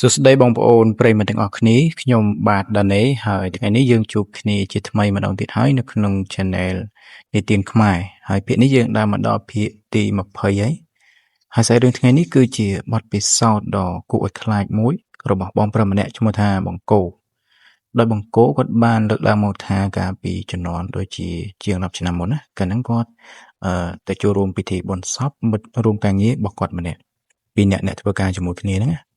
សួស្តីបងប្អូនប្រិយមិត្តទាំងអស់គ្នាខ្ញុំបាទដាណេហើយថ្ងៃនេះយើងជួបគ្នាជាថ្មីម្ដងទៀតហើយនៅក្នុង Channel និទានខ្មែរហើយភាគនេះយើងដើរមកដល់ភាគទី20ហើយស្អីរឿងថ្ងៃនេះគឺជាបទពិសោធន៍ដ៏គួរឲ្យខ្លាចមួយរបស់បងប្រុសម្នាក់ឈ្មោះថាបង្គោដោយបង្គោគាត់បានលើកឡើងមកថាកាលពីជំនាន់ដូចជាជាង10ឆ្នាំមុនណាកាលហ្នឹងគាត់ទៅចូលរួមពិធីបុណ្យសពមិត្តរួមការងាររបស់គាត់ម្នាក់ពីរអ្នកធ្វើការជាមួយគ្នាហ្នឹងណា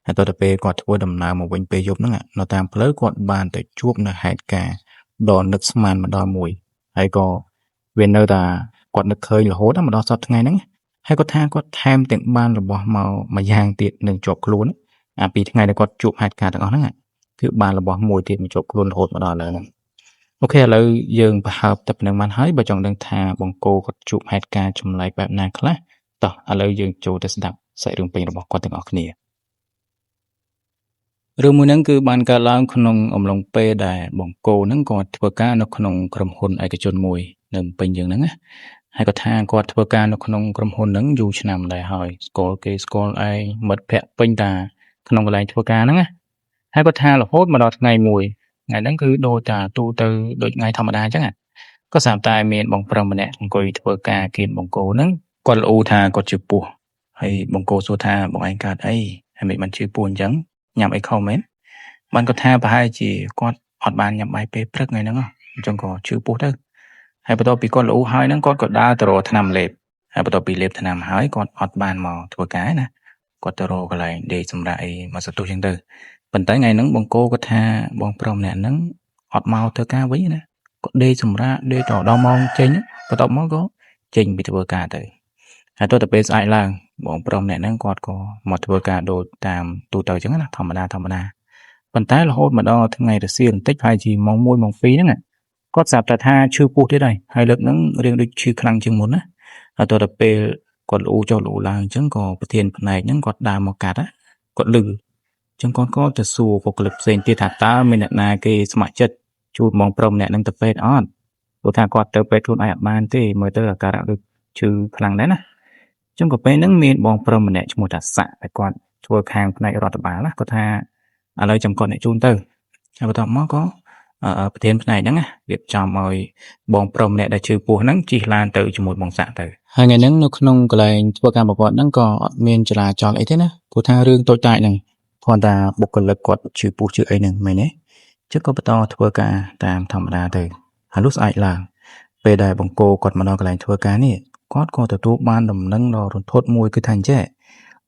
ហើយតទៅពេលគាត់ធ្វើដំណើរមកវិញពេលយប់ហ្នឹងនៅតាមផ្លូវគាត់បានទៅជួបនៅហេតុការណ៍ដ៏នឹកស្មានម្ដងមួយហើយក៏វានៅតែគាត់នឹកឃើញរហូតមកដល់សប្តាហ៍ថ្ងៃហ្នឹងហើយគាត់ថាគាត់ថែមទាំងបានរបស់មកម្យ៉ាងទៀតនឹងជាប់ខ្លួនអាពីថ្ងៃដែលគាត់ជួបហេតុការណ៍ទាំងអស់ហ្នឹងគឺបានរបស់មួយទៀតមកជាប់ខ្លួនរហូតមកដល់ឥឡូវហ្នឹងអូខេឥឡូវយើងប្រហើបតែប៉ុណ្្នឹងបានហើយបើចង់ដឹងថាបង្គោគាត់ជួបហេតុការណ៍ចម្លែកបែបណាខ្លះតោះឥឡូវយើងចូលទៅស្ដាប់សាច់រឿងពេញរបស់គាត់ទាំងអស់គ្នារឿងមួយហ្នឹងគឺបានកើតឡើងក្នុងអំឡុងពេលដែលបង្គោហ្នឹងគាត់ធ្វើការនៅក្នុងក្រុមហ៊ុនឯកជនមួយនៅពេញយើងហ្នឹងណាហើយគាត់ថាគាត់ធ្វើការនៅក្នុងក្រុមហ៊ុនហ្នឹងយូរឆ្នាំដែរហើយស្គាល់គេស្គាល់ឯងមិត្តភ័ក្តិពេញតាក្នុងកន្លែងធ្វើការហ្នឹងណាហើយគាត់ថារហូតមកដល់ថ្ងៃមួយថ្ងៃហ្នឹងគឺដូចតាទូទៅដូចថ្ងៃធម្មតាអញ្ចឹងក៏ស្រាប់តែមានបងប្រុសម្នាក់អង្គុយធ្វើការគៀនបង្គោហ្នឹងគាត់ល្អូថាគាត់ជឿពោះហើយបង្គោសួរថាបងឯងកើតអីហើយមិនបានជឿពោះអញ្ចឹងញ៉ាំអីខុសមែនបានគាត់ថាប្រហែលជាគាត់អត់បានញ៉ាំបាយពេលព្រឹកថ្ងៃហ្នឹងអញ្ចឹងក៏ជឿពោះទៅហើយបន្ទាប់ពីគាត់ល្អូហើយហ្នឹងគាត់ក៏ដើរទៅរកថ្នាំលេបហើយបន្ទាប់ពីលេបថ្នាំហើយគាត់អត់បានមកធ្វើការណាគាត់ទៅរកកន្លែងដេកសម្រាប់អីមកសន្ទុះអញ្ចឹងទៅប៉ុន្តែថ្ងៃហ្នឹងបង្គោគាត់ថាបងប្រុសម្នាក់ហ្នឹងអត់មកធ្វើការវិញណាគាត់ដេកសម្រាប់ដេកដល់ម៉ោងចេញបន្ទាប់មកក៏ចេញពីធ្វើការទៅហើយទោះតែពេលស្អែកឡើងបងប្រុសម្នាក់ហ្នឹងគាត់ក៏មកធ្វើការដូចតាមទូទៅអញ្ចឹងណាធម្មតាប៉ុន្តែរហូតមកដល់ថ្ងៃរសៀលបន្តិចប្រហែលជាម៉ោង1ម៉ោង2ហ្នឹងគាត់ស្រាប់តែថាឈឺពោះទៀតហើយលើកហ្នឹងរឿងដូចឈឺខ្លាំងជាងមុនណាហើយទោះតែពេលគាត់ល្អូចុះល្អូឡើងអញ្ចឹងក៏ប្រធានផ្នែកហ្នឹងគាត់ដើរមកកាត់គាត់លឺអញ្ចឹងគាត់ក៏ទៅសួរបុគ្គលិកផ្សេងទៀតថាតើមានអ្នកណាគេស្ម័គ្រចិត្តជួយបងប្រុសម្នាក់ហ្នឹងទៅពេទ្យអត់ព្រោះថាគាត់ទៅពេទ្យខ្លួនឯងអត់បានទេមើលទៅអាការៈដូចឈឺខ្លាំងដែរណាអញ្ចឹងក៏ពេលហ្នឹងមានបងប្រុសម្នាក់ឈ្មោះថាសាក់តែគាត់ធ្វើខាងផ្នែករដ្ឋបាលណាគាត់ថាឥឡូវចាំគាត់អ្នកជូនទៅហើយបន្ទាប់មកក៏ប្រធានផ្នែកហ្នឹងរៀបចំឲ្យបងប្រុសម្នាក់ដែលឈឺពោះហ្នឹងជិះឡានទៅជាមួយបងសាក់ទៅហើយថ្ងៃហ្នឹងនៅក្នុងកន្លែងធ្វើការប្រវត្តិហ្នឹងក៏អត់មានចរាចរណ៍អីទេណាព្រោះថារឿងតូចតាចហ្នឹងគ្រាន់តែបុគ្គលិកគាត់ឈឺពោះឈឺអីហ្នឹងមែនទេចឹងក៏បន្តធ្វើការតាមធម្មតាទៅហើយលុះស្អែកឡើងពេលដែលបង្គោគាត់មកដល់កន្លែងធ្វើការនេះគាត់ក៏ទទួលបានដំណឹងដ៏រន្ធត់មួយគឺថាអញ្ចេះ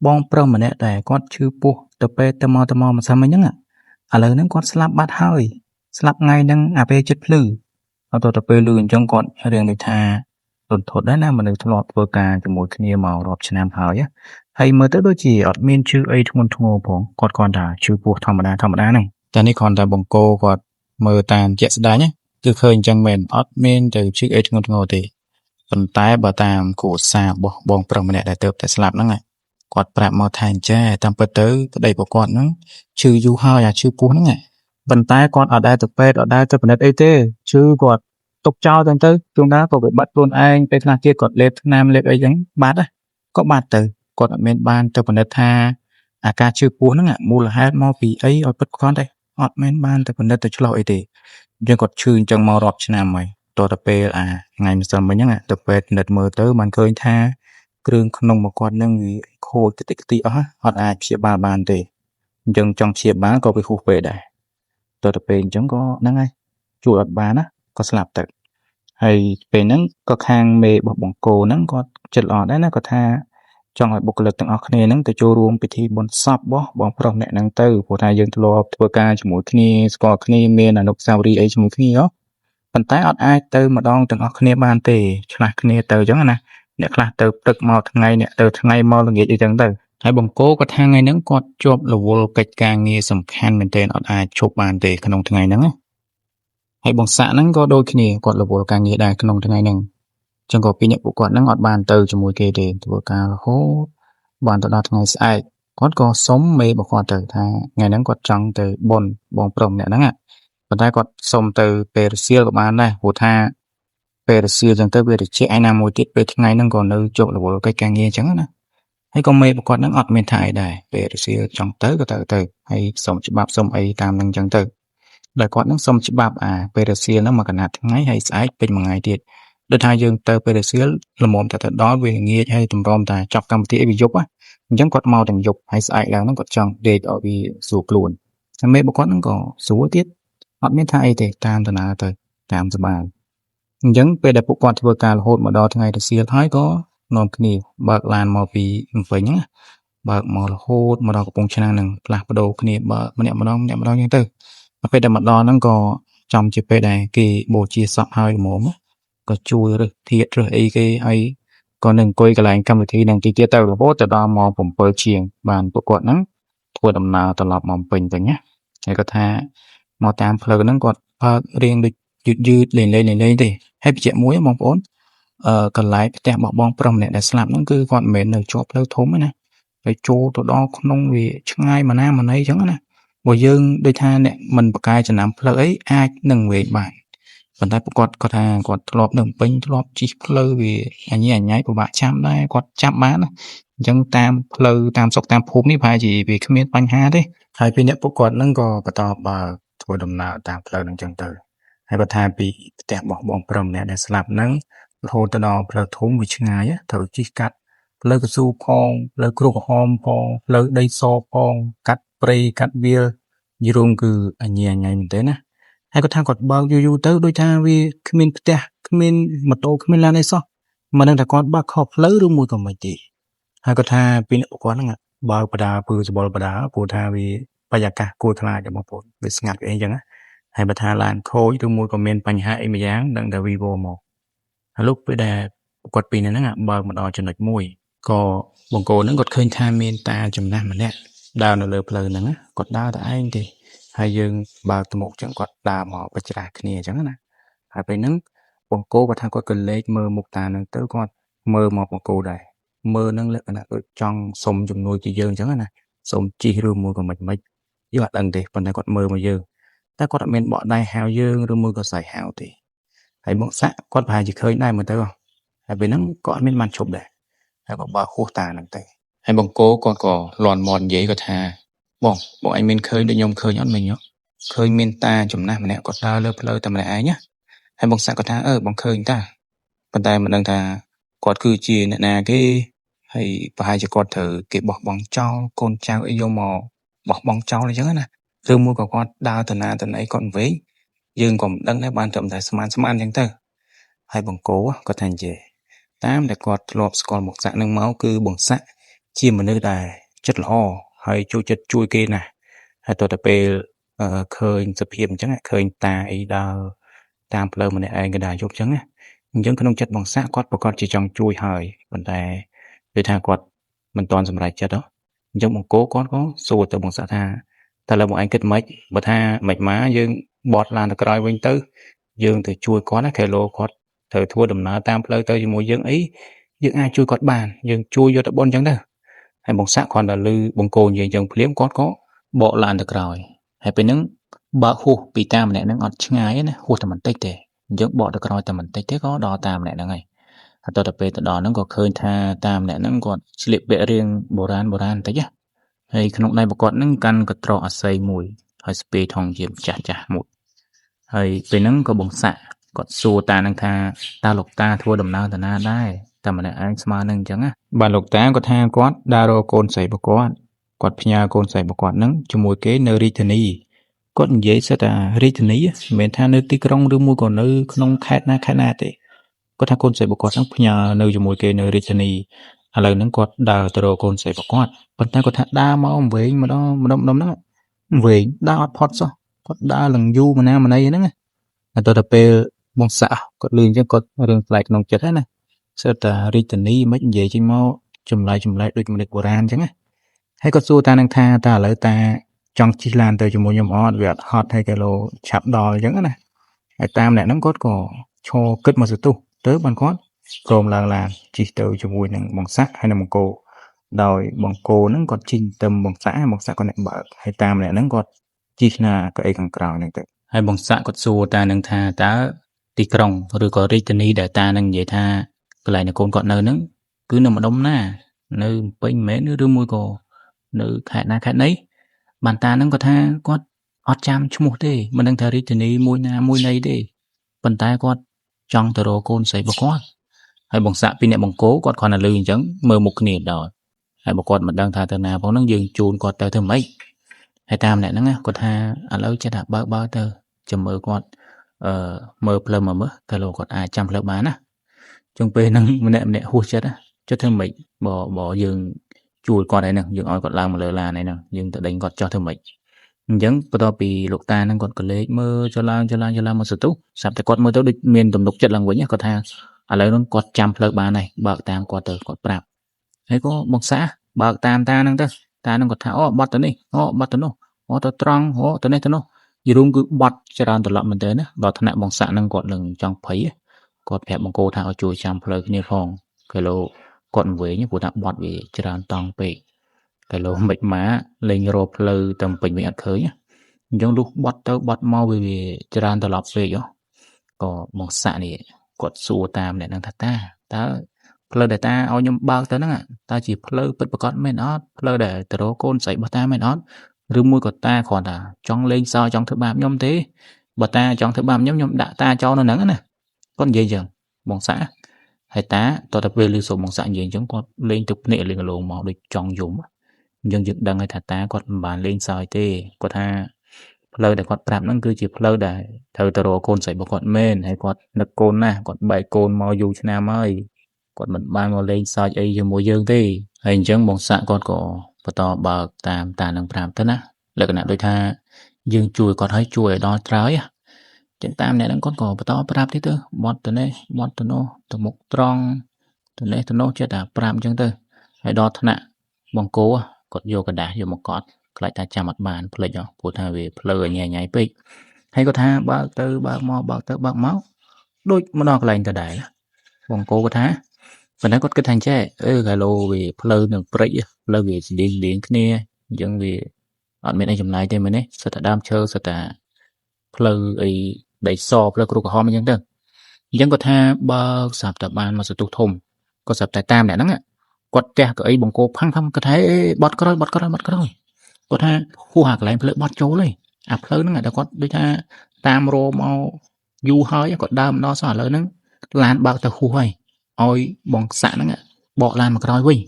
បងប្រុសម្នាក់ដែលគាត់ឈឺពោះទៅពេទ្យទៅមកមិនសមអីហ្នឹងឥឡូវហ្នឹងគាត់ស្លាប់បាត់ហើយស្លាប់ថ្ងៃហ្នឹងអាពេលចិត្តភ្លឺអត់ទៅពេលលឺអញ្ចឹងគាត់រៀងដូចថារន្ធត់ដែរណាមនុស្សធ្លាប់ធ្វើការជាមួយគ្នាមករាប់ឆ្នាំហើយមើលទៅដូចជាអត់មានឈឺអីធ្ងន់ធ្ងរផងគាត់គ្រាន់តែឈឺពោះធម្មតាហ្នឹងតែនេះគ្រាន់តែបង្គោគាត់មើលតាមជាក់ស្ដែងគឺឃើញអញ្ចឹងមែនអត់មានទៅឈឺអីធ្ងន់ធ្ងរទេប៉ុន្តែបើតាមគ្រួសាររបស់បងប្រុសម្នាក់ដែលទៅតែស្លាប់ហ្នឹងគាត់ប្រាប់មកថាអញ្ចឹងតាមពិតទៅប្តីរបស់គាត់ហ្នឹងឈឺយូរហើយអាឈឺពោះហ្នឹងប៉ុន្តែគាត់អត់ដែលទៅពេទ្យអត់ដែលទៅពិនិត្យអីទេឈឺគាត់ទុកចោលទៅជួនកាលក៏វាបាត់ខ្លួនឯងពេលខ្លះទៀតគាត់លេបថ្នាំលេបអីចឹងបាត់ក៏បាត់ទៅគាត់អត់មានបានទៅពិនិត្យថាអាការឈឺពោះហ្នឹងមូលហេតុមកពីអីឲ្យពិតគ្រាន់តែអត់មានបានទៅពិនិត្យទៅឆ្លោះអីទេអញ្ចឹងគាត់ឈឺអញ្ចឹងមករាប់ឆ្នាំហើយតទៅពេលថ្ងៃម្សិលមិញហ្នឹងទៅពេទ្យពិនិត្យមើលទៅបានឃើញថាគ្រឿងក្នុងមកគាត់នឹងខូចតិចអស់អត់អាចព្យាបាលបានទេអញ្ចឹងចង់ព្យាបាលក៏វាហួសពេលដែរទៅពេលអញ្ចឹងក៏ហ្នឹងហើយជួយអត់បានណាក៏ស្លាប់ទៅហើយពេលហ្នឹងក៏ខាងមេរបស់បង្គោហ្នឹងគាត់ចិត្តល្អដែរណាគាត់ថាចង់ឲ្យបុគ្គលិកទាំងអស់គ្នាហ្នឹងទៅចូលរួមពិធីបុណ្យសពរបស់បងប្រុសម្នាក់ហ្នឹងទៅព្រោះថាយើងធ្លាប់ធ្វើការជាមួយគ្នាស្គាល់គ្នាមានអនុស្សាវរីយ៍អីជាមួយគ្នាប៉ុន្តែអត់អាចទៅម្ដងទាំងអស់គ្នាបានទេឆ្លាស់គ្នាទៅអញ្ចឹងណាអ្នកខ្លះទៅព្រឹកមកថ្ងៃអ្នកទៅថ្ងៃមកល្ងាចអីចឹងទៅហើយបង្គោគាត់ថាថ្ងៃហ្នឹងគាត់ជាប់រវល់កិច្ចការងារសំខាន់មែនទែនអត់អាចឈប់បានទេក្នុងថ្ងៃហ្នឹងហើយបងសាក់ហ្នឹងក៏ដូចគ្នាគាត់រវល់ការងារដែរក្នុងថ្ងៃហ្នឹងអញ្ចឹងក៏ពីអ្នកពួកគាត់ហ្នឹងអត់បានទៅជាមួយគេទេធ្វើការរហូតបានទៅដល់ថ្ងៃស្អែកគាត់ក៏សុំមេរបស់គាត់ទៅថាថ្ងៃហ្នឹងគាត់ចង់ទៅបុណ្យបងប្រុសម្នាក់ហ្នឹងប៉ុន្តែគាត់សុំទៅពេលរសៀលក៏បានដែរព្រោះថាពេលរសៀលអញ្ចឹងទៅវាត្រជាក់ឯណាមួយទៀតពេលថ្ងៃហ្នឹងក៏នៅជាប់រវល់កិច្ចការងារអញ្ចឹងណា ហើយក៏មេប្រកបហ្នឹងអត់មានថាអីដែរពេលរសៀលចង់ទៅក៏ទៅហើយសុំច្បាប់សុំអីតាមហ្នឹងអញ្ចឹងទៅដោយគាត់ហ្នឹងសុំច្បាប់ពេលរសៀលហ្នឹងមួយកណាត់ថ្ងៃហើយស្អែកពេញមួយថ្ងៃទៀតដូចថាយើងទៅពេលរសៀលល្មមតែទៅដល់វាងាយហើយតម្រាំតែចាប់កម្មវិធីអីវាយប់អញ្ចឹងគាត់មកទាំងយប់ហើយស្អែកឡើងហ្នឹងគាត់ចង់ដេកឲ្យវាស្រួលខ្លួនហើយមេប្រកបហ្នឹងក៏ស្រួលទៀតអត់មានថាអីទេតាមដំណើរទៅតាមសបាយអញ្ចឹងពេលដែលពួកគាត់ធ្វើការរហូតមកដល់ថ្ងៃរសៀលហើយក៏នាំគ្នាបើកឡានមកពីវិញហ្នឹងបើកមករហូតមកដល់កំពង់ឆ្នាំងនឹងផ្លាស់ប្ដូរគ្នាបើកម្នាក់ម្ដងអញ្ចឹងទៅពេលដែលមកដល់ហ្នឹងក៏ចំជាពេលដែលគេបូជាសពហើយល្មមក៏ជួយរើសធាតរើសអីគេហើយក៏នឹងអង្គុយកន្លែងកម្មវិធីនឹងទីទៀតទៅរហូតទៅដល់ម៉ោង7ជាងបានពួកគាត់ហ្នឹងធ្វើដំណើរត្រឡប់មកពេញវិញណាហើយគាត់ថាមកតាមផ្លូវហ្នឹងគាត់បើករៀងដូចយឺតលេងទេហើយបញ្ជាក់មួយបងប្អូនកន្លែងផ្ទះរបស់បងប្រុសម្នាក់ដែលស្លាប់ហ្នឹងគឺគាត់មិនមែននៅជាប់ផ្លូវធំទេណាហើយចូលទៅដល់ក្នុងវាឆ្ងាយមកណាមកណីអញ្ចឹងណាបើយើងដូចថាអ្នកមិនបកកាយចំណាំផ្លូវអីអាចនឹងវែងបានប៉ុន្តែពួកគាត់គាត់ថាគាត់ធ្លាប់នៅពេញធ្លាប់ជិះផ្លូវវាអញញ៉ៃពិបាកចាំដែរគាត់ចាប់បានណាអញ្ចឹងតាមផ្លូវតាមស្រុកតាមភូមិនេះប្រហែលជាវាគ្មានបញ្ហាទេហើយពីអ្នកពួកគាត់ហ្នឹងក៏បន្តបើធ្វើដំណើរតាមផ្លូវហ្នឹងអញ្ចឹងទៅហើយគាត់ថាពីផ្ទះរបស់បងប្រុសម្នាក់ដែលស្លាប់ហ្នឹងរហូតទៅដល់ផ្លូវធំវាឆ្ងាយត្រូវជិះកាត់ផ្លូវកស៊ូផងផ្លូវគ្រូក្រហមផងផ្លូវដីសផងកាត់ព្រៃកាត់វាលយីរួមគឺអញញ៉ៃមែនទេណាហើយគាត់ថាគាត់បើកយូរទៅដូចថាវាគ្មានផ្ទះគ្មានម៉ូតូគ្មានឡានអីសោះមិនដឹងថាគាត់បើកខុសផ្លូវឬមួយក៏មិនទេហើយគាត់ថាពីអ្នកគាត់ហ្នឹងបើកបដាពឺសបល់បដាព្រោះថាវាបរិយាកាសគួរខ្លាចដែរបងប្អូនវាស្ងាត់អីចឹងណាហើយបើថាឡានខូចឬមួយក៏មានបញ្ហាអីមួយយ៉ាងដឹងតែ Vivo មកហើយលោកពេលដែលគាត់ពីហ្នឹងបើកមកដល់ចំណុចមួយក៏បង្គោលហ្នឹងគាត់ឃើញថាមានតាចំណាស់ម្នាក់ដើរនៅលើផ្លូវហ្នឹងគាត់ដើរតែឯងទេហើយយើងបើកទៅមុខចឹងគាត់ដើរមកបច្ច្រាស់គ្នាអញ្ចឹងណាហើយពេលហ្នឹងបង្គោលគាត់ថាគាត់ក៏លេចមើលមុខតាហ្នឹងទៅគាត់មើលមកបង្គោលដែរមើលហ្នឹងលក្ខណៈដូចចង់សុំជំនួយពីយើងអញ្ចឹងណាសុំជីឬមួយក៏មិនយើងអត់ដឹងទេប៉ុន្តែគាត់មើលមកយើងតែគាត់អត់មានបកដៃហៅយើងឬមួយក៏ស្រែកហៅទេហើយមកសាក់គាត់ប្រហែលជាឃើញដែរមើលទៅហើយពេលហ្នឹងក៏អត់មានបានឈប់ដែរហើយក៏បើហួសតាហ្នឹងទៅហើយបង្គោលគាត់ក៏លន់មាត់និយាយគាត់ថាបងអញមានឃើញដូចខ្ញុំឃើញអត់មិញឃើញមានតាចំណាស់ម្នាក់គាត់ដើរលើផ្លូវតែម្នាក់ឯងណាហើយបងសាក់គាត់ថាបងឃើញតាប៉ុន្តែមិនដឹងថាគាត់គឺជាអ្នកណាគេហើយប្រហែលជាគាត់ត្រូវគេបោះបង់ចោលកូនចៅអីយកមកបោះបង់ចោលអញ្ចឹងណាឬមួយក៏គាត់ដើរទៅណាទៅណីគាត់វិញយើងក៏មិនដឹងដែរបានត្រឹមតែស្មានអញ្ចឹងទៅហើយបង្គោលគាត់ថានិយាយតាមដែលគាត់ធ្លាប់ស្គាល់មុខសាក់នឹងមកគឺបងសាក់ជាមនុស្សដែលចិត្តល្អហើយចូលចិត្តជួយគេណាស់ហើយតទៅពេលឃើញសភាពអញ្ចឹងឃើញតាអីដើរតាមផ្លូវម្នាក់ឯងក៏ដើរយប់អញ្ចឹងណាអញ្ចឹងក្នុងចិត្តបងសាក់គាត់ប្រកាសជាចង់ជួយហើយប៉ុន្តែដូចថាគាត់មិនទាន់សម្រេចចិត្តអញ្ចឹងបង្គោលគាត់ក៏សួរទៅបងសាក់ថាតើលើបងឯងគិតម៉េចបើថាមិនមកយើងបត់ឡានទៅក្រោយវិញទៅយើងទៅជួយគាត់ណាខេឡូគាត់ត្រូវធ្វើដំណើរតាមផ្លូវទៅជាមួយយើងអីយើងអាចជួយគាត់បានយើងជួយយកទៅបនអញ្ចឹងទៅហើយបងសាក់គាត់ដល់លឺបង្គោលនិយាយអញ្ចឹងភ្លាមគាត់ក៏បកឡានទៅក្រោយហើយពេលហ្នឹងបើកហួសពីតាម្នាក់ហ្នឹងអត់ឆ្ងាយណាហួសតែបន្តិចទេអញ្ចឹងបកទៅក្រោយតែបន្តិចទេក៏ដល់តាម្នាក់ហ្នឹងហើយហើយទៅពេលទៅដល់ហ្នឹងក៏ឃើញថាតាម្នាក់ហ្នឹងគាត់ស្លៀកពាក់រៀងបុរាណបន្តិចណាហើយក្នុងដៃរបស់គាត់ហ្នឹងកាន់កត្រកអាស័យមួយហើយស្ពេថងជាចាស់មួយហើយពេលហ្នឹងក៏បងសាក់គាត់សួរតានឹងថាតើលោកតាធ្វើដំណើរទៅណាដែរតែម្នាក់ឯងស្មើនឹងអញ្ចឹងណាបាទលោកតាគាត់ថាគាត់ដើររកកូនស្រីរបស់គាត់ផ្ញើកូនស្រីរបស់គាត់ហ្នឹងជាមួយគេនៅរាជធានីគាត់និយាយសិតថារាជធានីមិនមែនថានៅទីក្រុងឬមួយក៏នៅក្នុងខេត្តណាទេគាត់ថាកូនស្រីរបស់គាត់ហ្នឹងផ្ញើនៅជាមួយគេនៅរាជធានីឥឡូវហ្នឹងគាត់ដើរទៅរកកូនស្រីរបស់គាត់ប៉ុន្តែគាត់ថាដើរមកវែងម្ដងហ្នឹងវែងដើរអត់ផុតសោះគាត់ដើរឡើងយូរម្នាក់ហ្នឹងហើយទៅពេលបងសាក់គាត់លឺអញ្ចឹងគាត់រឿងប្លែកក្នុងចិត្តហ្នឹងណាសិតតែរាជធានីមិននិយាយចេញមកចម្លែកដូចមនុស្សបុរាណអញ្ចឹងណាហើយគាត់សួរតានឹងថាតើឥឡូវតាចង់ជិះឡានទៅជាមួយខ្ញុំអត់វាអត់ហត់ហើយគីឡូឆាប់ដល់អញ្ចឹងណាហើយតាមអ្នកហ្នឹងគាត់ក៏ឈរគិតមកសន្ទុះទៅបានគាត់ព្រមឡើងឡានជិះទៅជាមួយនឹងបងសាក់ហើយនឹងបង្គោលដោយបង្គោលហ្នឹងគាត់ជិះទៅបងសាក់គាត់អ្នកបើកហើយតាមអ្នកហ្នឹងគាត់ជិះណាកៅអីខាងក្រោយហ្នឹងទៅហើយបងសាក់គាត់សួរតានឹងថាតើទីក្រុងឬក៏រាជធានីដែលតានឹងនិយាយថាកន្លែងកូនគាត់នៅហ្នឹងគឺនៅម្ដុំណា នៅពេញមែនឬមួយក៏នៅខេត្តណាខេត្តណីបានតាហ្នឹងគាត់ថាគាត់អត់ចាំឈ្មោះទេមិនដឹងថារាជធានីមួយណាមួយណីទេប៉ុន្តែគាត់ចង់ទៅរកកូនស្រីរបស់គាត់ហើយបងសាក់ពីអ្នកបង្គោលគាត់គ្រាន់តែឮអញ្ចឹងមើលមុខគ្នាដល់ហើយបើគាត់មិនដឹងថាទៅណាផងហ្នឹងយើងជូនគាត់ទៅធ្វើម៉េចហើយតាមអ្នកហ្នឹងគាត់ថាឥឡូវចិត្តថាបើទៅចាំមើលគាត់មើលផ្លូវមកមើលតើលោកគាត់អាចចាំផ្លូវបានណាចឹងពេលហ្នឹងម្នាក់ហួសចិត្តចិត្តធ្វើម៉េចបើយើងជួលគាត់ឯហ្នឹងយើងឲ្យគាត់ឡើងមកលើឡានឯហ្នឹងយើងទៅដេញគាត់ចុះធ្វើម៉េចអញ្ចឹងបន្ទាប់ពីលោកតាហ្នឹងគាត់ក៏លេចមើលចុះឡើងមកសន្ទុះស្រាប់តែគាត់មើលទៅដូចមានទំនុកចិត្តឡើងវិញគាត់ថាឥឡូវហ្នឹងគាត់ចាំផ្លូវបានហើយបើកតាមគាត់ទៅគាត់ប្រាប់ហើយក៏មកសាបើកតាមតាហ្នឹងទៅតាហ្នឹងគាត់ថាអូបត់ទៅនេះអូបត់ទៅនោះអូទៅត្រង់អូទៅនេះទៅនោះយីរួមគឺបត់ច្រើនត្រឡប់មែនតើណាដល់ថ្នាក់បងសាក់ហ្នឹងគាត់នឹងចង់ភ័យគាត់ប្រាប់បង្គោលថាឲ្យជួយចាំផ្លូវគ្នាផងគីឡូគាត់មិនវិញព្រោះថាបត់វាច្រើនតង់ពេកគីឡូមិនម៉ាលេងរកផ្លូវទៅពេញវិញអត់ឃើញអញ្ចឹងលុះបត់ទៅបត់មកវាច្រើនត្រឡប់ពេកក៏បងសាក់នេះគាត់សួរតាមអ្នកហ្នឹងថាតាតើផ្លូវដែលតាឲ្យខ្ញុំបើកទៅហ្នឹងតើជាផ្លូវពិតប្រាកដមែនអត់ផ្លូវដែលទៅរកកូនស្រីរបស់តាមែនអត់ឬមួយក៏តាគ្រាន់តែចង់លេងសើចង់ធ្វើបាបខ្ញុំទេបើតាចង់ធ្វើបាបខ្ញុំដាក់តាចោលនៅហ្នឹងណាគាត់និយាយចឹងបងសាក់ហើយតាតទៅពេលឮសូរបងសាក់និយាយចឹងគាត់លេងទឹកភ្នែកលេងកលោងមកដូចចង់យំអញ្ចឹងយើងដឹងហើយថាតាគាត់មិនបានលេងសើចទេគាត់ថាផ្លូវដែលគាត់ប្រាប់ហ្នឹងគឺជាផ្លូវដែលត្រូវទៅរកកូនស្រីរបស់គាត់មែនហើយគាត់នឹកកូនណាស់គាត់បែកកូនមកយូរឆ្នាំហើយគាត់មិនបានមកលេងសើចអីជាមួយយើងទេហើយអញ្ចឹងបងសាក់គាត់ក៏បន្តបើកតាមតានឹងប្រាប់ទៅណាលក្ខណៈដូចថាយើងជួយគាត់ឲ្យជួយឲ្យដល់ត្រើយចឹងតាមអ្នកហ្នឹងគាត់ក៏បន្តប្រាប់ទៀតទៅបត់ទៅនេះបត់ទៅនោះទៅមុខត្រង់ទៅនេះទៅនោះចិត្តតែប្រាប់អញ្ចឹងទៅហើយដល់ថ្នាក់បង្គោលគាត់យកกระดาษយកមកកត់ខ្លាចថាចាំអត់បានភ្លេចព្រោះថាវាភ្លើញ៉ៃពេកហើយគាត់ថាបើកទៅបើកមកបើកទៅបើកមកដូចមកដល់កន្លែងទៅដែរបង្គោលគាត់ថាប៉ុន្តែគាត់គិតថាចេះកាឡូវាផ្លូវនឹងព្រិចផ្លូវវាស្តៀងគ្នាអញ្ចឹងវាអត់មានអីចម្លែកទេមែនទេសិតតែដើមឈើសិតតែផ្លូវអីដីសផ្លូវគ្រូក្រហមអញ្ចឹងទៅអញ្ចឹងគាត់ថាបើស្រាប់តែបានមកសន្ទុះធំក៏ស្រាប់តែតាមអ្នកហ្នឹងគាត់ផ្ទះកៅអីបង្គោលផាំងគាត់ថាបត់ក្រោយគាត់ថាហួសហ่าកន្លែងផ្លូវបត់ចូលហើយអាផ្លូវហ្នឹងតែគាត់ដូចថាតាមរោមកយូរហើយគាត់ដើរម្ដងសោះឥឡូវហ្នឹងឡានបើកទៅហួសហើយឲ្យបងសាក់ហ្នឹងបកឡានមកក្រោយវិញ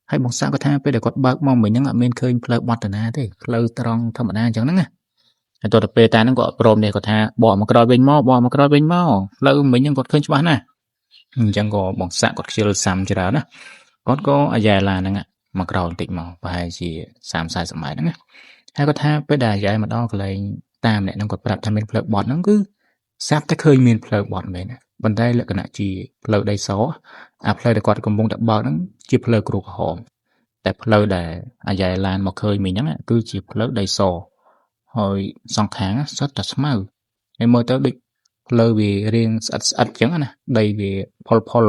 ហើយបងសាក់គាត់ថាពេលដែលគាត់បើកមកមិញហ្នឹងអត់មានឃើញផ្លូវបត់ទៅណាទេផ្លូវត្រង់ធម្មតាអញ្ចឹងហ្នឹងហើយតទៅពេលតាហ្នឹងក៏អត់ព្រមទេគាត់ថាបកមកក្រោយវិញមកផ្លូវមិញហ្នឹងគាត់ឃើញច្បាស់ណាស់អញ្ចឹងក៏បងសាក់គាត់ខ្ជិលសាំច្រើនណាគាត់ក៏អាយ៉ែឡានហ្នឹងមកក្រោយបន្តិចមកប្រហែលជា30-40ម៉ែត្រហ្នឹងហើយគាត់ថាពេលដែលអាយ៉ែមកដល់កន្លែងតាមអ្នកហ្នឹងគាត់ប្រាប់ថាមានផ្លូវបត់ហ្នឹងគឺស្រាប់តែឃើញមានផ្លូវបត់មែនប៉ុន្តែលក្ខណៈជាផ្លូវដីសអាផ្លូវដែលគាត់កំពុងតែបើកហ្នឹងជាផ្លូវគ្រូក្រហមតែផ្លូវដែលអាយ៉ែឡានមកឃើញមិញហ្នឹងគឺជាផ្លូវដីសហើយសងខាងសុទ្ធតែស្មៅហើយមើលទៅដូចផ្លូវវារៀងស្អិតអញ្ចឹងណាដីវាផុល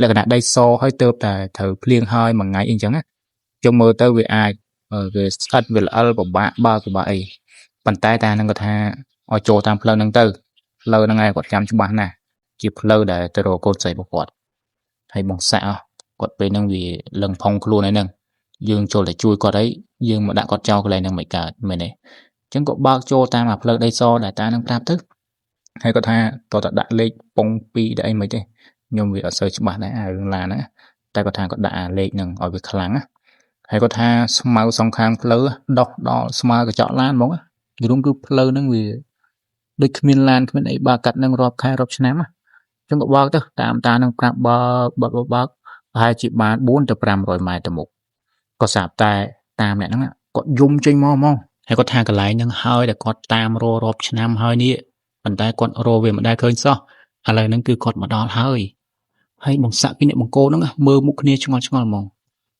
លក្ខណៈដីសហើយទៅតែត្រូវភ្លៀងហើយមួយថ្ងៃអីចឹងណាជុំមើលទៅវាអាចវាស្អិតវាល្អិលពិបាកបើកអីប៉ុន្តែតានឹងគាត់ថាឲ្យចូលតាមផ្លូវហ្នឹងទៅផ្លូវហ្នឹងឯងគាត់ចាំច្បាស់ណាស់ជាផ្លូវដែលទៅរកកូនស្រីរបស់គាត់ហើយបងសាក់គាត់ពេលហ្នឹងវាលឹងផុងខ្លួនឯហ្នឹងយើងចូលតែជួយគាត់ហើយយើងមកដាក់គាត់ចោលកន្លែងហ្នឹងមិនកើតមែនទេអញ្ចឹងក៏បើកចូលតាមអាផ្លូវដីសដែលតានឹងប្រាប់ទៅហើយគាត់ថាតើដាក់លេខពង2ដែរអីមិនទេខ្ញុំវាអត់សូវច្បាស់ដែរអារឿងឡានហ្នឹងតែគាត់ថាគាត់ដាក់អាលេខហ្នឹងឲ្យវាខ្លាំងណាហើយគាត់ថាស្មៅសងខាងផ្លូវដោះដល់ស្មើកញ្ចក់ឡានហ្មងយល់គឺផ្លូវហ្នឹងវាដូចគ្មានឡានគ្មានអីបើកាត់នឹងរាប់ខែរាប់ឆ្នាំអញ្ចឹងក៏បើកទៅតាមតានឹងប្រាប់បើប្រហែលជាបាន4ទៅ500ម៉ែត្រទៅមុខក៏ស្រាប់តែតាមអ្នកហ្នឹងគាត់យំចេញមកហ្មងហើយគាត់ថាកន្លែងហ្នឹងហើយដែលគាត់តាមរករាប់ឆ្នាំហើយនេះប៉ុន្តែគាត់រកវាមិនដែលឃើញសោះឥឡូវហ្នឹងគឺគាត់មកដល់ហើយបងសាក់ពីអ្នកបង្គោលហ្នឹងមើលមុខគ្នាឆ្ងល់ហ្មង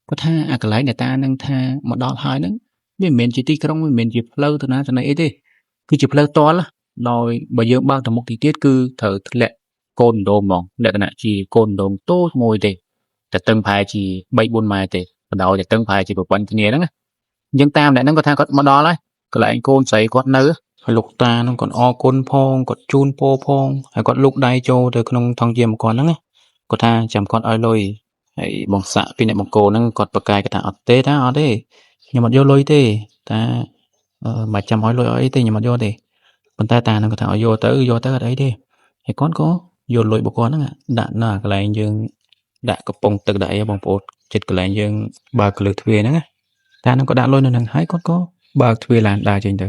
គាត់ថាអាកន្លែងដែលតានឹងថាមកដល់ហើយហ្នឹងវាមិនមែនជាទីក្រុងវាមិនមែនជាផ្លូវទៅណាអីទេគឺជាផ្លូវតល់ដោយបើយើងបើកទៅមុខទីទៀតគឺត្រូវធ្លាក់កូនដុំហ្មងលក្ខណៈជាកូនដុំតូចមួយទេតែតឹងប្រហែលជា 3-4 ម៉ែត្រទេបណ្ដោយតែតឹងប្រហែលជាប្រព័ន្ធគ្នាហ្នឹងអញ្ចឹងតាមអ្នកហ្នឹងគាត់ថាគាត់មកដល់ហើយកន្លែងកូនស្រីគាត់នៅហើយលោកតាហ្នឹងគាត់អរគុណផងគាត់ជូនពរផងហើយគាត់លូកដៃចូលទៅក្នុងថង់យាមគាត់ហ្នឹងគាត់ថាចាំគាត់ឲ្យលុយ ហើយបងសាក់ពីអ្នកបង្គោលហ្នឹងគាត់ប្រកាយថាអត់ទេខ្ញុំអត់យកលុយទេតាមិនចាំឲ្យលុយអីទេខ្ញុំអត់យកទេប៉ុន្តែតាហ្នឹងគាត់ថាឲ្យយកទៅអត់អីទេហើយគាត់ក៏យកលុយរបស់គាត់ហ្នឹងដាក់នៅកន្លែងយើងដាក់កំប៉ុងទឹកដាក់អីបងប្អូនចិត្តកន្លែងយើងបើកកលឹះទ្វារហ្នឹងតាហ្នឹងក៏ដាក់លុយនៅហ្នឹងហើយគាត់ក៏បើកទ្វារឡានដើរចេញទៅ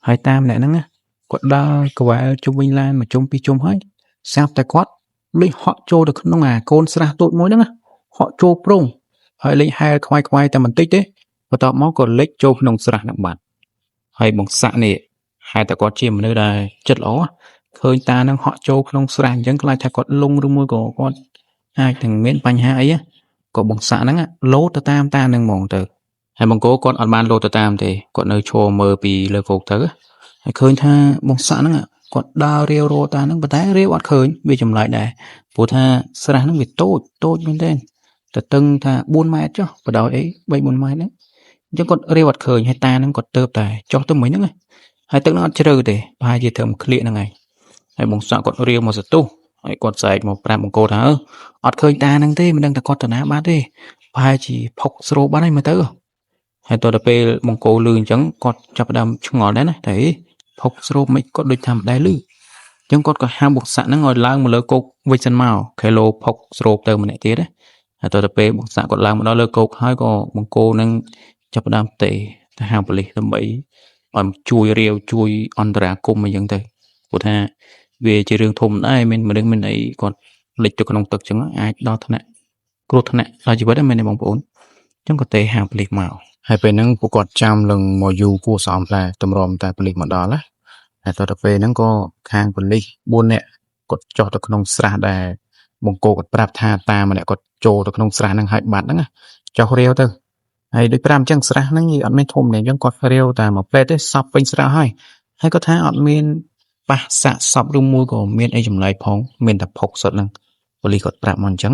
ហើយតាមម្នាក់ហ្នឹងគាត់ដើរក្បែរជុំវិញឡានមកជុំពីជុំហើយស្រាប់តែគាត់លេចហក់ចូលទៅក្នុងអាកូនស្រះតូចមួយហ្នឹងហក់ចូលប្រងហើយលេចហែលខ្វាយតែបន្តិចទេបន្ទាប់មកក៏លេចចូលក្នុងស្រះហ្នឹងបាត់ហើយបងសាក់នេះហេតុតែគាត់ជាមនុស្សដែលចិត្តល្អឃើញតានឹងហក់ចូលក្នុងស្រះអញ្ចឹងខ្លាចថាគាត់លងឬមួយក៏គាត់អាចនឹងមានបញ្ហាអីក៏បងសាក់ហ្នឹងលោតទៅតាមតានឹងហ្មងទៅហើយបង្គោលគាត់អត់បានលោតទៅតាមទេគាត់នៅឈរមើលពីលើគោកទៅហើយឃើញថាបងសាក់ហ្នឹងគាត់ដើររាវរោតាហ្នឹងប៉ុន្តែរាវអត់ឃើញវាចម្លែកដែរព្រោះថាស្រះហ្នឹងវាតូចមែនទេតែតឹងថា4ម៉ែត្រចុះបដោយអី3-4ម៉ែត្រហ្នឹងអញ្ចឹងគាត់រាវអត់ឃើញហើយតាហ្នឹងគាត់ទៅតែចុះទៅមិញហ្នឹងហើយទឹកហ្នឹងអត់ជ្រៅទេប្រហែលជាត្រឹមក្លៀកហ្នឹងហើយបងសាក់គាត់រាវមកសតុះហើយគាត់ស្រែកមកប្រាប់បង្គោលថាអត់ឃើញតាហ្នឹងទេមិនដឹងថាគាត់ទៅណាបាត់ទេប្រហែលជាផុកស្រូបបាត់ហើយមើលទៅហើយតទៅពេលបង្គោលលឺអញ្ចឹងគាត់ចាប់ផ្ដើមឆ្ងល់ដែរណាតែផុកស្រូបមិនគាត់ដូចថាមិនដែលលឺអញ្ចឹងគាត់ក៏ហៅបងសាក់ហ្នឹងឲ្យឡើងមកលើគោកវិញសិនមកខេឡូផុកស្រូបទៅម្នាក់ទៀតហើយតទៅពេលបងសាក់គាត់ឡើងមកដល់លើគោកហើយក៏បង្គោលហ្នឹងចាប់ផ្ដើមទេទៅហៅប៉ូលីសដើម្បីឲ្យជួយរាវជួយអន្តរាគមន៍អីចឹងទៅព្រោះថាវាជារឿងធំដែរមានមនុស្សមានអីគាត់លិចទៅក្នុងទឹកចឹងអាចដល់ថ្នាក់គ្រោះថ្នាក់ដល់ជីវិតហ្នឹងមែនទេបងប្អូនអញ្ចឹងក៏ទេហៅប៉ូលីសមកហើយពេលហ្នឹងពួកគាត់ចាំនឹងមកយូរគួរសមផ្លែតម្រាំតែប៉ូលីសមកដល់ណាហើយតទៅពេលហ្នឹងក៏ខាងប៉ូលីស4នាក់គាត់ចុះទៅក្នុងស្រះដែលបង្គោលគាត់ប្រាប់ថាតាមម្នាក់គាត់ចូលទៅក្នុងស្រះហ្នឹងហើយបាត់ហ្នឹងចុះរាវទៅហើយដូច5អញ្ចឹងស្រះហ្នឹងវាអត់មានធំទេអញ្ចឹងគាត់រាវតែមួយផ្លែតទេសពពេញស្រះហើយគាត់ថាអត់មានប៉ះសាក់សពឬមួយក៏មានអីចម្លែកផងមានតែផុកសុទ្ធហ្នឹងប៉ូលីសគាត់ប្រាប់មកអញ្ចឹង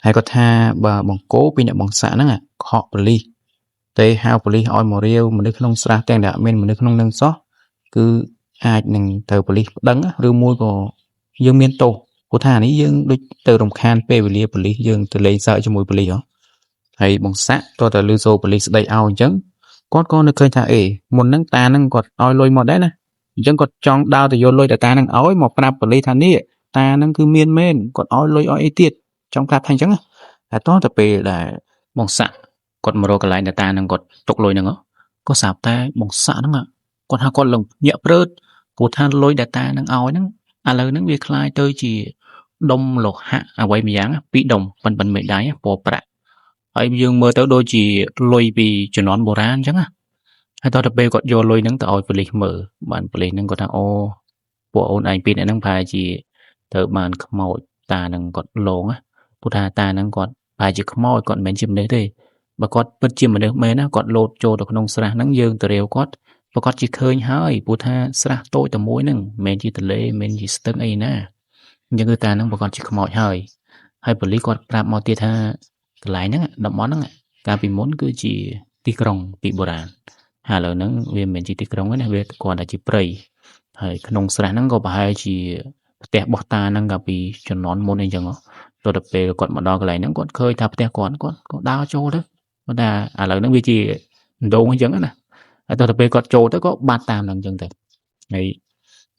ហើយគាត់ថាបើបង្គោលពីអ្នកបងសាក់ហ្នឹងខកប៉ូលីសតែហៅប៉ូលីសឲ្យមករាវមនុស្សក្នុងស្រះទាំងតែមានមនុស្សក្នុងនឹងសោះគឺអាចនឹងទៅប៉ូលីសប្តឹងឬមួយក៏យើងមានទោសព្រោះថានេះយើងដូចទៅរំខានពេលវេលាប៉ូលីសយើងទៅលេងសើចជាមួយប៉ូលីសហើយបងសាក់តើតើលឺសូប៉ូលីសស្ដីឲ្យអញ្ចឹងគាត់ក៏នឹកឃើញថាមុនហ្នឹងតាហ្នឹងគាត់ឲ្យលុយមកដែរណាអញ្ចឹងគាត់ចង់ដើរទៅយកលុយតែតាហ្នឹងឲ្យមកប្រាប់ប៉ូលីសថានេះតាហ្នឹងគឺមានមែនគាត់ឲ្យលុយឲ្យអីទៀតចង់ប្រាប់ថាអញ្ចឹងតែតោះទៅពេលដែលបងសាក់គាត់មករកកន្លែងតាហ្នឹងគាត់ទុកលុយហ្នឹងក៏ស្រាប់តែបងសាក់ហ្នឹងគាត់ថាគាត់លងញាក់ព្រឺតព្រោះថាលុយដែលតាហ្នឹងឲ្យហ្នឹងឥឡូវហ្នឹងវាคล้ายទៅជាដុំលោហៈអ្វីម្យ៉ាងពីរដុំប៉ុនមេដៃពណ៌ប្រាក់ហើយយើងមើលទៅដូចជាលុយពីជំនាន់បុរាណអញ្ចឹងហើយតទៅពេលគាត់យកលុយហ្នឹងទៅឲ្យប៉ូលីសមើលបានប៉ូលីសហ្នឹងគាត់ថាពួកអូនឯងពីរនាក់ហ្នឹងប្រហែលជាទៅបានខ្មោចតាហ្នឹងគាត់លងព្រោះថាតាហ្នឹងគាត់ប្រហែលជាខ្មោចគាត់មិនមែនជាមនុស្សទេបើគាត់ពិតជាមនុស្សមែនណាគាត់លោតចូលទៅក្នុងស្រះហ្នឹងយើងទៅរាវគាត់ប្រកាសជាឃើញហើយព្រោះថាស្រះតូចតែមួយហ្នឹងមិនមែនជាទន្លេមិនមែនជាស្ទឹងអីណាអញ្ចឹងគឺតាហ្នឹងប្រកាសជាខ្មោចហើយប៉ូលីសគាត់ប្រាប់មកទៀតថាកន្លែងហ្នឹងតំបន់ហ្នឹងកាលពីមុនគឺជាទីក្រុងពីបុរាណហើយឥឡូវហ្នឹងវាមិនមែនជាទីក្រុងទេណាវាគាត់តែជាព្រៃហើយក្នុងស្រះហ្នឹងក៏ប្រហែលជាផ្ទះរបស់តាហ្នឹងកាលពីជំនាន់មុនអីចឹងទៅពេលគាត់មកដល់កន្លែងហ្នឹងគាត់ឃើញថាផ្ទះគាត់ក៏ដើរចូលទៅគាត់ថាឥឡូវហ្នឹងវាជាដងអញ្ចឹងណាហើយទៅពេលគាត់ចូលទៅក៏បាត់តាមហ្នឹងអញ្ចឹងទៅហើយ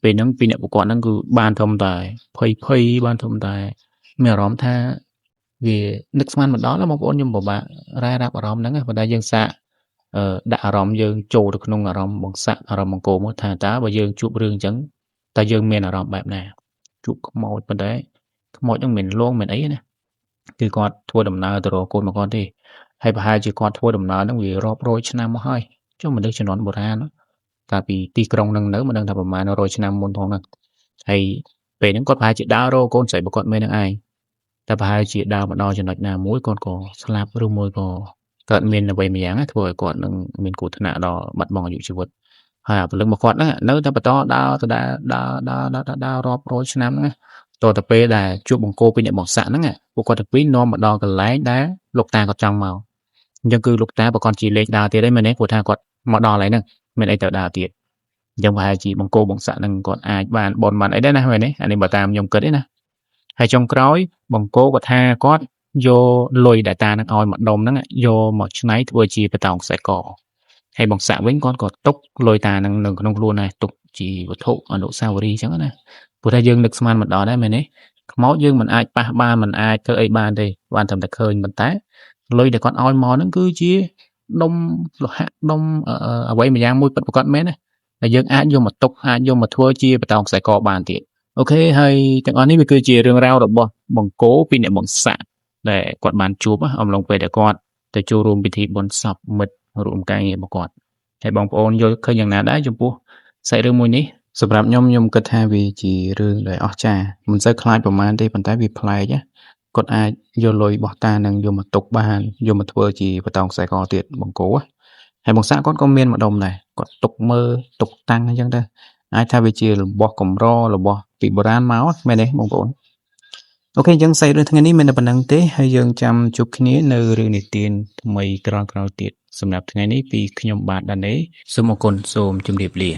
ពេលហ្នឹងពីអ្នកប្រកបហ្នឹងគឺបានធំតែភ័យបានធំតែមានអារម្មណ៍ថាវានឹកស្មានមកដល់បងប្អូនខ្ញុំពិបាករ៉ារាប់អារម្មណ៍ហ្នឹងប៉ុន្តែយើងសាកដាក់អារម្មណ៍យើងចូលទៅក្នុងអារម្មណ៍បងសាក់អារម្មណ៍បង្គោលមកថាតើបើយើងជួបរឿងអញ្ចឹងតើយើងមានអារម្មណ៍បែបណាជួបខ្មោចប៉ុន្តែខ្មោចហ្នឹងមិនលងមិនអីណាគឺគាត់ធ្វើដំណើរទៅរកកូនមកគាត់ទេហើយប្រហែលជាគាត់ធ្វើដំណើរហ្នឹងវារាប់រយឆ្នាំមកហើយចុះមនុស្សជំនាន់បុរាណកាលពីទីក្រុងហ្នឹងនៅមិនដឹងថាប្រហែល100ឆ្នាំមុនផងហ្នឹងហើយពេលហ្នឹងគាត់ប្រហែលជាដើររកកូនស្រីរបស់គាត់មែននឹងឯងតែប្រហែលជាដើរមកដល់ចំណុចណាមួយគាត់ក៏ស្លាប់ឬមួយក៏កើតមានអ្វីម្យ៉ាងធ្វើឲ្យគាត់នឹងមានគ្រោះថ្នាក់ដល់បាត់បង់អាយុជីវិតហើយអាពលឹងរបស់គាត់ហ្នឹងនៅតែបន្តដើររាប់រយឆ្នាំហ្នឹងតទៅពេលដែលជួបបង្គោលពីអ្នកបងសាក់ហ្នឹងពួកគាត់ទាំងពីរនាំមកដល់កន្លែងដែលលោកតាគាត់ចង់មកអញ្ចឹងគឺលោកតាប្រកាសជាលេខដើរទៀតឯមែនទេព្រោះថាគាត់មកដល់កន្លែងហ្នឹងមានអីទៅដើរទៀតអញ្ចឹងប្រហែលជាបង្គោលបងសាក់ហ្នឹងគាត់អាចបានបនបានអីដែរណាមែនទេអានេះបើតាមខ្ញុំគិតទេណាហើយចុងក្រោយបង្គោលគាត់ថាគាត់ យកលុយដែលតានឹងឲ្យម្ដុំហ្នឹងយកមកច្នៃធ្វើជាបតោងខ្សែកហើយបងសាក់វិញគាត់ក៏ទុកលុយតានឹងនៅក្នុងខ្លួនដែរទុកជាវត្ថុអនុស្សាវរីយ៍អញ្ចឹងណាព្រោះថាយើងនឹកស្មានមិនដល់ដែរមែនទេខ្មោចយើងមិនអាចប៉ះបានមិនអាចធ្វើអីបានទេបានតែឃើញប៉ុន្តែលុយដែលគាត់ឲ្យមកហ្នឹងគឺជាដុំលោហៈដុំអ្វីមួយយ៉ាងមួយពិតប្រាកដមែនណាដែលយើងអាចយកមកទុកអាចយកមកធ្វើជាបតោងខ្សែកបានទៀតអូខេហើយទាំងអស់នេះវាគឺជារឿងរ៉ាវរបស់បង្គោលពីអ្នកបងសាក់ដែលគាត់បានជួបអំឡុងពេលដែលគាត់ទៅចូលរួមពិធីបុណ្យសពមិត្តរួមកាយរបស់គាត់ហើយបងប្អូនយល់ឃើញយ៉ាងណាដែរចំពោះសាច់រឿងមួយនេះសម្រាប់ខ្ញុំគិតថាវាជារឿងដែលអស្ចារ្យមិនសូវខ្លាចប្រហែលទេប៉ុន្តែវាប្លែកគាត់អាចយកលុយរបស់តានឹងយកមកទុកបានយកមកធ្វើជាបតោងខ្សែកទៀតបង្គោលហើយបងសាក់គាត់ក៏មានម្ដុំដែរគាត់ទុកមើលទុកតាំងអញ្ចឹងទៅអាចថាវាជារបស់កម្ររបស់ពីបុរាណមកមែនទេបងប្អូនអូខេអញ្ចឹងសាច់រឿងថ្ងៃនេះមានតែប៉ុណ្្នឹងទេហើយយើងចាំជួបគ្នានៅរឿងនិទានថ្មីក្រោយៗទៀតសម្រាប់ថ្ងៃនេះពីខ្ញុំបាទដាណេសូមអរគុណសូមជម្រាបលា